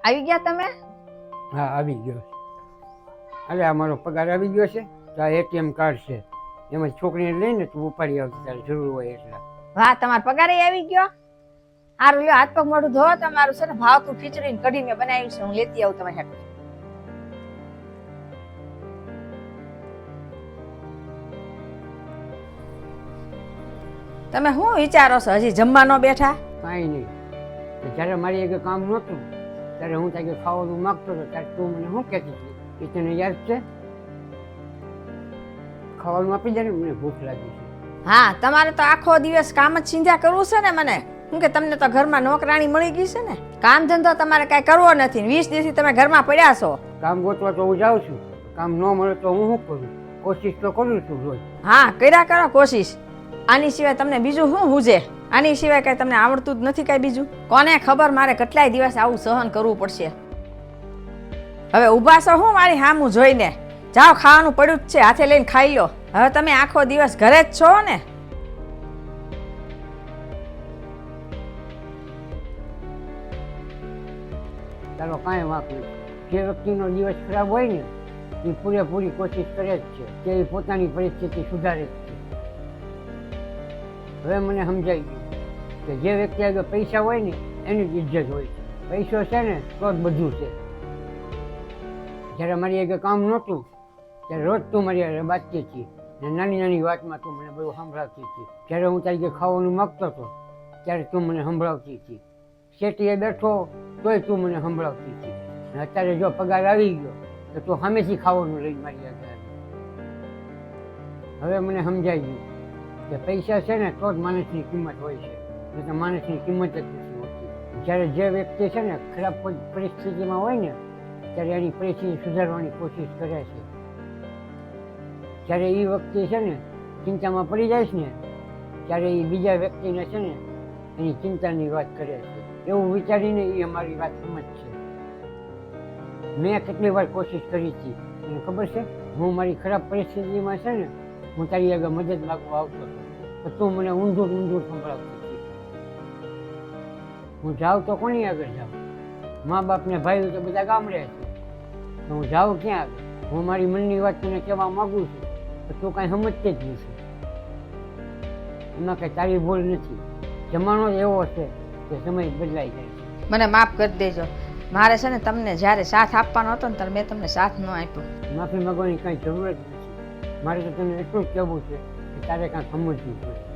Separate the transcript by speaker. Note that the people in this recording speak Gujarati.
Speaker 1: આવી ગયા તમે?
Speaker 2: હા આવી ગયો છે. અરે આ મારો પગાર આવી ગયો છે તો આ એટીએમ કાર્ડ છે એમાં છોકરીને લઈને તું ઉપાડી આવતી તારે જરૂર હોય એટલે.
Speaker 1: વાહ, તમારો પગારે આવી ગયો. હારું લ્યો, હાથ પગ મોઢું ધોવો. તમારું છે ને ભાવતું ખીચડી ને કઢી મેં બનાવ્યું છે, હું લેતી આવું તમારી હાટુ. તમે શું વિચારો છો? હજી જમવા ન બેઠા?
Speaker 2: કાંઈ નહીં. જ્યારે મારી એક કામ નહોતું ત્યારે હું ત્યાં ખાવાનું માગતો હતો ત્યારે તું મને શું કહેતી હતી એ તને યાદ છે? ખાવાનું આપી દે ને, મને ભૂખ લાગી છે.
Speaker 1: હા, તમારે તો આખો દિવસ કામ જ ચિંતા કરવું છે ને મને. શું કે તમને તો ઘરમાં નોકરાણી મળી ગઈ છે ને, કામ ધંધો તમારે કઈ કરવો નથી. 20 દિવસથી તમે ઘરમાં પડ્યા છો.
Speaker 2: કામ ગોતવા તો હું જાઉં છું, કામ ન મળે તો હું શું કરું? કોશિશ તો કરું છું રોજ.
Speaker 1: હા, કર્યા કરો કોશિશ. આની સિવાય તમને બીજું શું હુજે? આની સિવાય કઈ તમને આવડતું જ નથી કઈ બીજું? કોને ખબર મારે કેટલાય દિવસ આવું સહન કરવું પડશે. હવે ઊભા છો હું મારી સામું જોઈને? જાઓ, ખાવાનું પડ્યું જ છે, હાથે લઈને ખાઈ લો. હવે તમે આખો દિવસ ઘરે જ છો ને?
Speaker 2: ચાલો કાંઈ વાંક નથી. જે વ્યક્તિનો દિવસ ખરાબ હોય ને એ પૂરેપૂરી કોશિશ કરે જ છે કે એ પોતાની પરિસ્થિતિ સુધારે જ છે. હવે મને સમજાઈ ગયું કે જે વ્યક્તિ આગળ પૈસા હોય ને એની જ ઇજ્જત હોય છે. પૈસો છે ને તો જ બધું છે. જ્યારે મારી આગળ કામ નહોતું ત્યારે રોજ તું મારી આગળ બાતચીત હતી ને નાની નાની વાતમાં તું મને બધું સંભળાવતી હતી. જ્યારે હું તારી આગળ ખાવાનું માગતો હતો ત્યારે તું મને સંભળાવતી હતી. શેઠીએ બેઠો તોય તું મને સંભળાવતી હતી. અને અત્યારે જો પગાર આવી ગયો તો તું સામેથી ખાવાનું લઈ મારી આગળ. હવે મને સમજાઈ ગયું કે પૈસા છે ને તો જ માણસની કિંમત હોય છે, નહીં તો માણસની કિંમત જ નથી હોતી. જ્યારે જે વ્યક્તિ છે ને ખરાબ પરિસ્થિતિમાં હોય ને ત્યારે એની પરિસ્થિતિ સુધારવાની કોશિશ કરે છે. જ્યારે એ વ્યક્તિ છે ને ચિંતામાં પડી જાય છે ને ત્યારે એ બીજા વ્યક્તિને છે ને એની ચિંતાની વાત કરે છે. એવું વિચારીને એ અમારી વાત સમજ છે. મેં કેટલી વાર કોશિશ કરી હતી એને ખબર છે. હું મારી ખરાબ પરિસ્થિતિમાં છે ને હું તારી આગળ મદદ માગવા આવતો હતો તો તું મને ઊંધું સંભળાવતી હતી. હું જાઉં તો કોની આગળ જાઉં? મા બાપ ને ભાઈઓ તો બધા ગામડે છે તો હું જાઉં ક્યાં આગળ? હું મારી મનની વાત તને કહેવા માગું છું તો તું કાંઈ સમજતી જ નથી. એમાં કાંઈ તારી ભૂલ નથી. જમાનો જ એવો છે કે સમય બદલાઈ જાય છે.
Speaker 1: મને માફ કરી દેજો. મારે છે ને તમને જ્યારે સાથ આપવાનો હતો ને ત્યારે મેં તમને સાથ ન આપ્યો.
Speaker 2: માફી માંગવાની કાંઈ જરૂર જ નથી. મારે તો તને એટલું જ કહેવું છે કે તારે કાંઈ સમજવું જોઈએ.